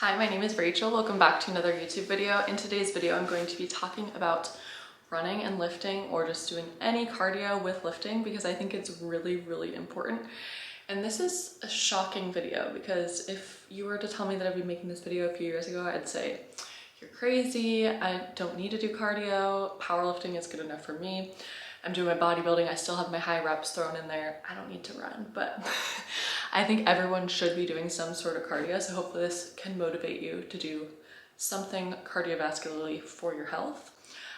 Hi, my name is Rachel. Welcome back to another YouTube video. In today's video, I'm going to be talking about running and lifting, or just doing any cardio with lifting, because I think it's really important. And this is a shocking video, because if you were to tell me that I'd be making this video a few years ago, I'd say, you're crazy, I don't need to do cardio, powerlifting is good enough for me. I'm doing my bodybuilding, I still have my high reps thrown in there, I don't need to run, but I think everyone should be doing some sort of cardio, so hopefully this can motivate you to do something cardiovascularly for your health.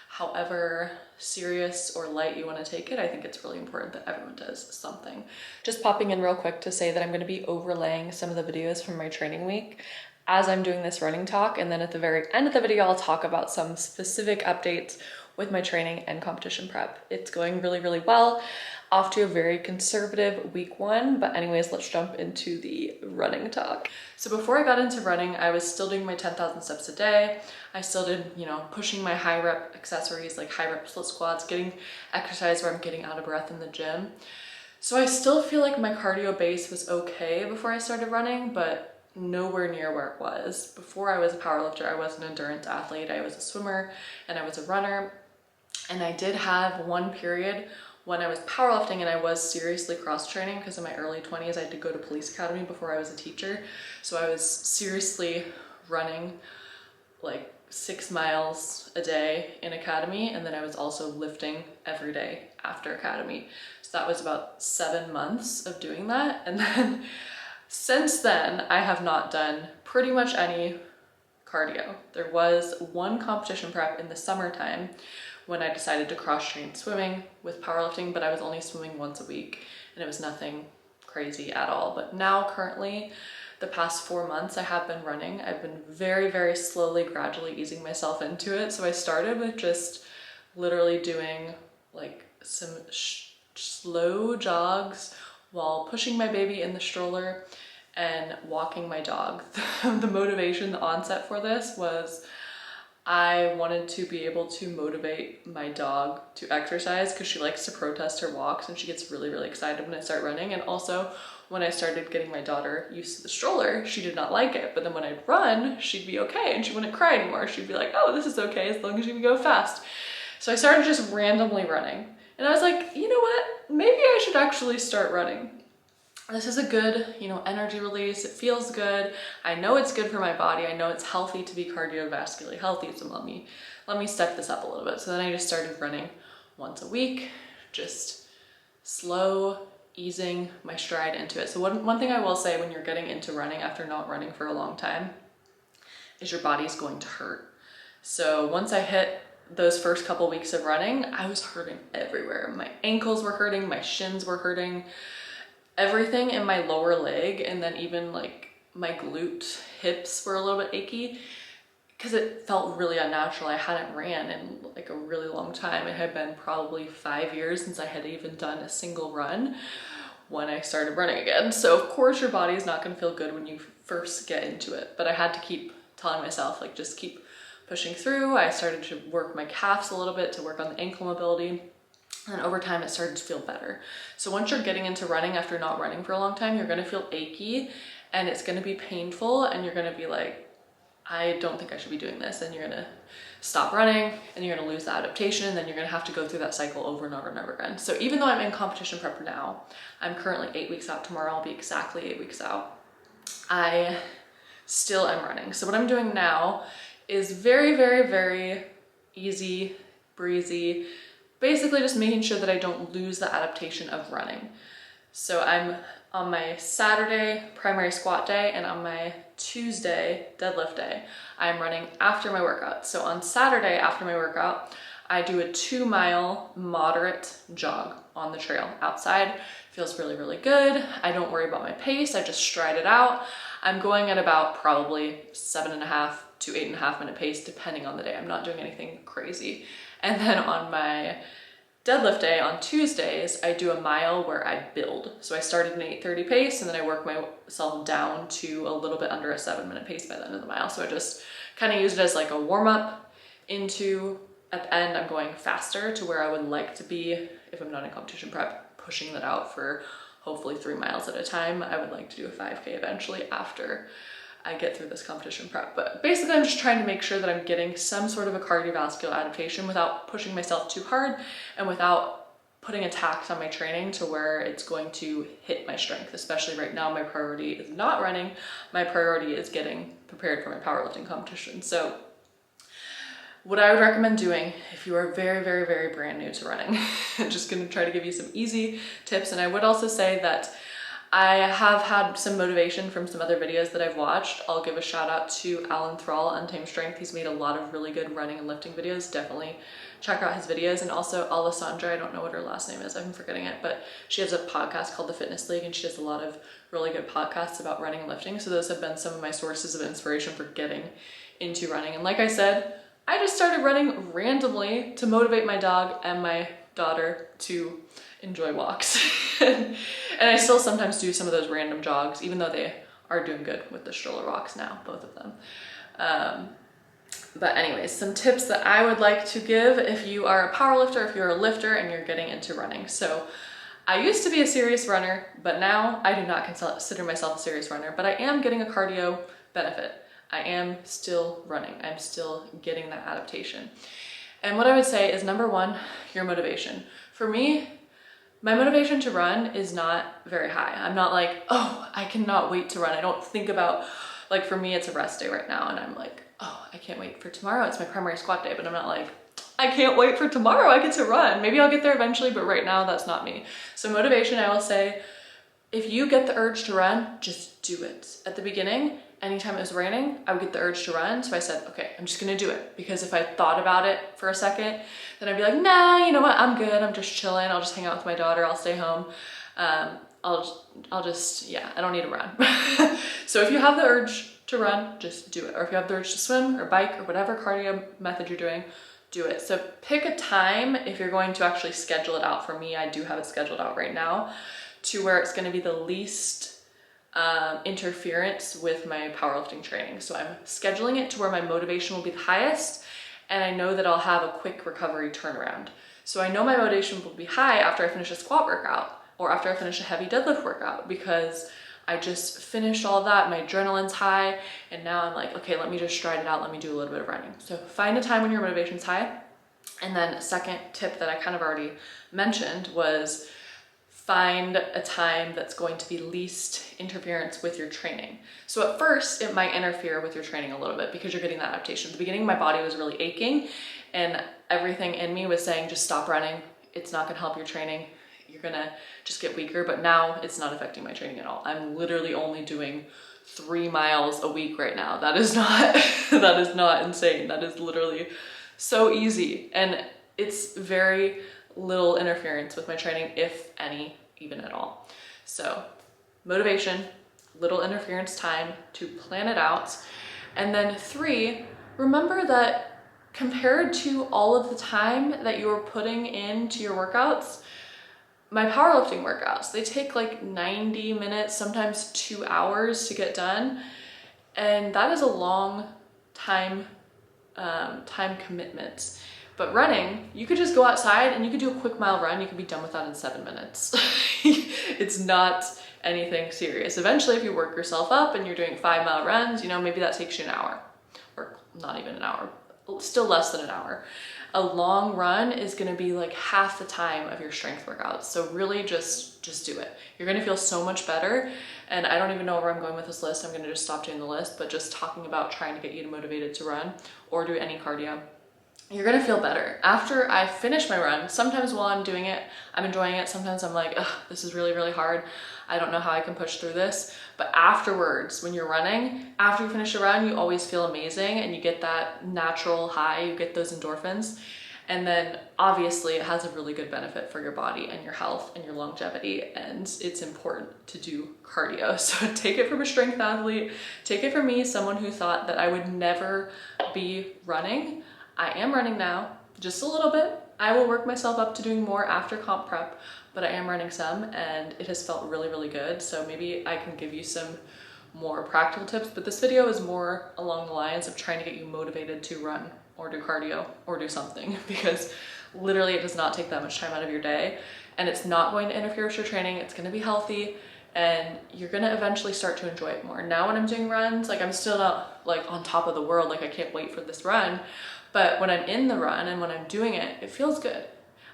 However serious or light you want to take it, I think it's really important that everyone does something. Just popping in real quick to say that I'm going to be overlaying some of the videos from my training week as I'm doing this running talk, and then at the very end of the video I'll talk about some specific updates with my training and competition prep. It's going really well. Off to a very conservative week one, but anyways, let's jump into the running talk. So before I got into running, I was still doing my 10,000 steps a day. I still did, pushing my high rep accessories like high rep split squats, getting exercise where I'm getting out of breath in the gym. So I still feel like my cardio base was okay before I started running, but nowhere near where it was. Before I was a powerlifter, I was an endurance athlete. I was a swimmer and I was a runner. And I did have one period when I was powerlifting and I was seriously cross-training, because in my early 20s I had to go to police academy before I was a teacher. So I was seriously running like 6 miles a day in academy, and then I was also lifting every day after academy. So that was about 7 months of doing that. And then since then I have not done pretty much any cardio. There was one competition prep in the summertime when I decided to cross-train swimming with powerlifting, but I was only swimming once a week and it was nothing crazy at all. But now currently, the past 4 months I have been running. I've been very slowly, gradually easing myself into it. So I started with just literally doing like some slow jogs while pushing my baby in the stroller and walking my dog. The motivation, the onset for this was I wanted to be able to motivate my dog to exercise, because she likes to protest her walks and she gets really excited when I start running. And also when I started getting my daughter used to the stroller, she did not like it. But then when I'd run, she'd be okay and she wouldn't cry anymore. She'd be like, oh, this is okay as long as you can go fast. So I started just randomly running. And I was like, you know what? Maybe I should actually start running. This is a good, energy release. It feels good. I know it's good for my body. I know it's healthy to be cardiovascularly healthy. So let me step this up a little bit. So then I just started running once a week, just slow, easing my stride into it. So one thing I will say when you're getting into running after not running for a long time is your body's going to hurt. So once I hit those first couple weeks of running, I was hurting everywhere. My ankles were hurting, my shins were hurting, everything in my lower leg, and then even like my glute hips were a little bit achy because it felt really unnatural. I hadn't ran in like a really long time. It had been probably 5 years since I had even done a single run when I started running again. So of course your body is not going to feel good when you first get into it, but I had to keep telling myself, like, just keep pushing through. I started to work my calves a little bit to work on the ankle mobility. And over time, it started to feel better. So once you're getting into running after not running for a long time, you're gonna feel achy and it's gonna be painful, and you're gonna be like, I don't think I should be doing this. And you're gonna stop running and you're gonna lose the adaptation, and then you're gonna have to go through that cycle over and over again. So even though I'm in competition prep now, I'm currently 8 weeks out tomorrow, I'll be exactly 8 weeks out, I still am running. So what I'm doing now is very easy, breezy, basically just making sure that I don't lose the adaptation of running. So I'm on my Saturday primary squat day and on my Tuesday deadlift day, I'm running after my workout. So on Saturday after my workout, I do a 2 mile moderate jog on the trail outside. Feels really good. I don't worry about my pace. I just stride it out. I'm going at about probably 7.5 to 8.5 minute pace, depending on the day. I'm not doing anything crazy. And then on my deadlift day on Tuesdays, I do a mile where I build. So I start at an 8:30 pace and then I work myself down to a little bit under a 7-minute pace by the end of the mile. So I just kind of use it as like a warm up into, at the end, I'm going faster to where I would like to be if I'm not in competition prep, pushing that out for hopefully 3 miles at a time. I would like to do a 5K eventually after I get through this competition prep. But basically I'm just trying to make sure that I'm getting some sort of a cardiovascular adaptation without pushing myself too hard and without putting a tax on my training to where it's going to hit my strength. Especially right now, my priority is not running. My priority is getting prepared for my powerlifting competition. So what I would recommend doing if you are very, very, very brand new to running, I'm just gonna try to give you some easy tips. And I would also say that I have had some motivation from some other videos that I've watched. I'll give a shout out to Alan Thrall, Untamed Strength. He's made a lot of really good running and lifting videos. Definitely check out his videos. And also Alessandra, I don't know what her last name is, I'm forgetting it, but she has a podcast called The Fitness League, and she does a lot of really good podcasts about running and lifting. So those have been some of my sources of inspiration for getting into running. And like I said, I just started running randomly to motivate my dog and my daughter to enjoy walks. And I still sometimes do some of those random jogs, even though they are doing good with the stroller walks now, both of them. But anyways, some tips that I would like to give if you are a powerlifter, if you're a lifter and you're getting into running. So I used to be a serious runner, but now I do not consider myself a serious runner, but I am getting a cardio benefit. I am still running. I'm still getting that adaptation. And what I would say is, number one, your motivation. For me, my motivation to run is not very high. I'm not like, oh, I cannot wait to run. I don't think about, like, for me, it's a rest day right now, and I'm like, oh, I can't wait for tomorrow. It's my primary squat day, but I'm not like, I can't wait for tomorrow. I get to run. Maybe I'll get there eventually, but right now that's not me. So motivation, I will say, if you get the urge to run, just do it. At the beginning, anytime it was raining, I would get the urge to run. So I said, okay, I'm just gonna do it. Because if I thought about it for a second, then I'd be like, nah, you know what? I'm good. I'm just chilling. I'll just hang out with my daughter. I'll stay home. I'll just, yeah, I don't need to run. So if you have the urge to run, just do it. Or if you have the urge to swim or bike or whatever cardio method you're doing, do it. So pick a time if you're going to actually schedule it out. For me, I do have it scheduled out right now to where it's going to be the least interference with my powerlifting training. So I'm scheduling it to where my motivation will be the highest, and I know that I'll have a quick recovery turnaround. So I know my motivation will be high after I finish a squat workout or after I finish a heavy deadlift workout, because I just finished all that, my adrenaline's high, and now I'm like, okay, let me just stride it out, let me do a little bit of running. So find a time when your motivation's high. And then second tip that I kind of already mentioned was find a time that's going to be least interference with your training. So at first it might interfere with your training a little bit because you're getting that adaptation. At the beginning, my body was really aching and everything in me was saying, just stop running. It's not gonna help your training. You're gonna just get weaker, but now it's not affecting my training at all. I'm literally only doing 3 miles a week right now. That is not, that is not insane. That is literally so easy. And it's very little interference with my training, if any, even at all. So motivation, little interference time to plan it out. And then 3, remember that compared to all of the time that you're putting into your workouts, my powerlifting workouts, they take like 90 minutes, sometimes 2 hours to get done. And that is a long time commitment. But running, you could just go outside and you could do a quick mile run. You could be done with that in 7 minutes. It's not anything serious. Eventually, if you work yourself up and you're doing 5-mile runs, you know, maybe that takes you an hour, or not even an hour, still less than an hour. A long run is gonna be like half the time of your strength workouts. So really just do it. You're gonna feel so much better. And I don't even know where I'm going with this list. I'm gonna just stop doing the list, but just talking about trying to get you motivated to run or do any cardio, you're gonna feel better. After I finish my run, sometimes while I'm doing it, I'm enjoying it. Sometimes I'm like, ugh, this is really, really hard. I don't know how I can push through this. But afterwards, when you're running, after you finish a run, you always feel amazing and you get that natural high, you get those endorphins. And then obviously it has a really good benefit for your body and your health and your longevity, and it's important to do cardio. So take it from a strength athlete, take it from me, someone who thought that I would never be running. I am running now, just a little bit. I will work myself up to doing more after comp prep, but I am running some and it has felt really, really good. So maybe I can give you some more practical tips, but this video is more along the lines of trying to get you motivated to run or do cardio or do something, because literally it does not take that much time out of your day and it's not going to interfere with your training. It's going to be healthy and you're gonna eventually start to enjoy it more. Now when I'm doing runs, like I'm still not like on top of the world, like I can't wait for this run, but when I'm in the run and when I'm doing it, it feels good.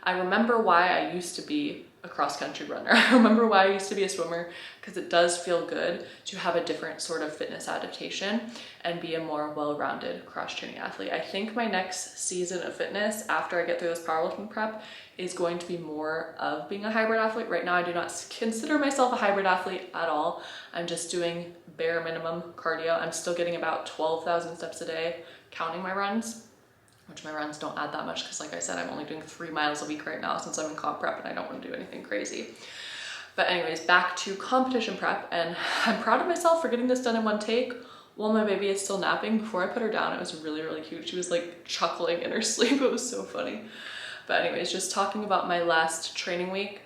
I remember why I used to be a cross-country runner. I remember why I used to be a swimmer, because it does feel good to have a different sort of fitness adaptation and be a more well-rounded cross-training athlete. I think my next season of fitness after I get through this powerlifting prep is going to be more of being a hybrid athlete. Right now, I do not consider myself a hybrid athlete at all. I'm just doing bare minimum cardio. I'm still getting about 12,000 steps a day, counting my runs, which my runs don't add that much because like I said, I'm only doing 3 miles a week right now since I'm in comp prep and I don't want to do anything crazy. But anyways, back to competition prep, and I'm proud of myself for getting this done in one take while my baby is still napping. Before I put her down, it was really, really cute. She was like chuckling in her sleep. It was so funny. But anyways, just talking about my last training week.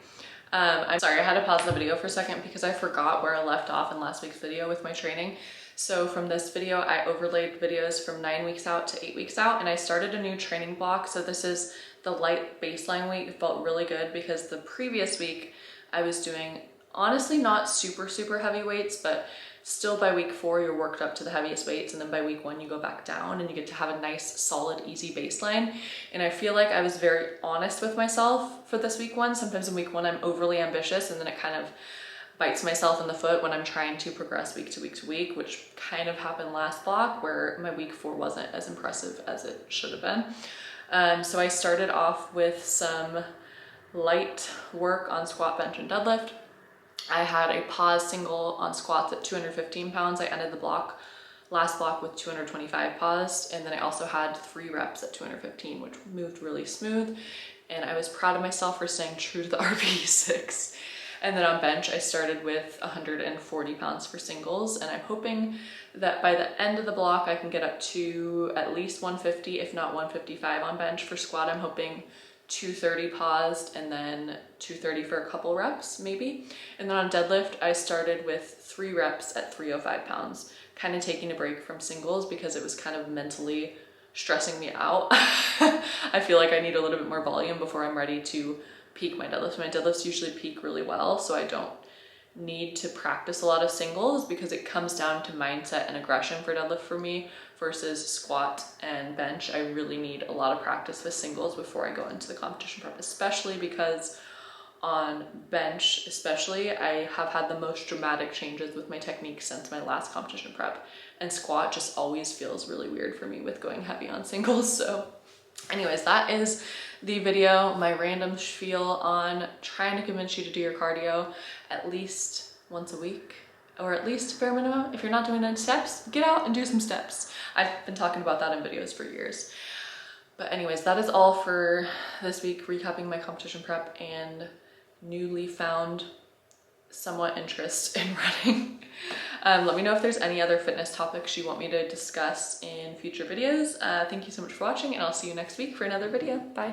I'm sorry, I had to pause the video for a second because I forgot where I left off in last week's video with my training. So from this video, I overlaid videos from 9 weeks out to 8 weeks out, and I started a new training block. So this is the light baseline week. It felt really good because the previous week I was doing, honestly, not super, super heavy weights, but still by week 4, you're worked up to the heaviest weights. And then by week 1, you go back down and you get to have a nice, solid, easy baseline. And I feel like I was very honest with myself for this week 1. Sometimes in week 1, I'm overly ambitious and then it kind of bites myself in the foot when I'm trying to progress week to week to week, which kind of happened last block where my week 4 wasn't as impressive as it should have been. So I started off with some light work on squat, bench, and deadlift. I had a pause single on squats at 215 pounds. I ended the last block with 225 paused, and then I also had 3 reps at 215, which moved really smooth. And I was proud of myself for staying true to the RPE6. And then on bench, I started with 140 pounds for singles, and I'm hoping that by the end of the block, I can get up to at least 150, if not 155 on bench. For squat, I'm hoping 230 paused and then 230 for a couple reps, maybe. And then on deadlift, I started with 3 reps at 305 pounds, kind of taking a break from singles because it was kind of mentally stressing me out. I feel like I need a little bit more volume before I'm ready to peak my deadlifts. My deadlifts usually peak really well, so I don't need to practice a lot of singles because it comes down to mindset and aggression for deadlift for me versus squat and bench. I really need a lot of practice with singles before I go into the competition prep, especially because on bench especially, I have had the most dramatic changes with my technique since my last competition prep, and squat just always feels really weird for me with going heavy on singles. So anyways, that is the video, my random spiel on trying to convince you to do your cardio at least once a week, or at least bare minimum. If you're not doing any steps, get out and do some steps. I've been talking about that in videos for years. But anyways, that is all for this week, recapping my competition prep and newly found somewhat interest in running. Let me know if there's any other fitness topics you want me to discuss in future videos. Thank you so much for watching, and I'll see you next week for another video. Bye.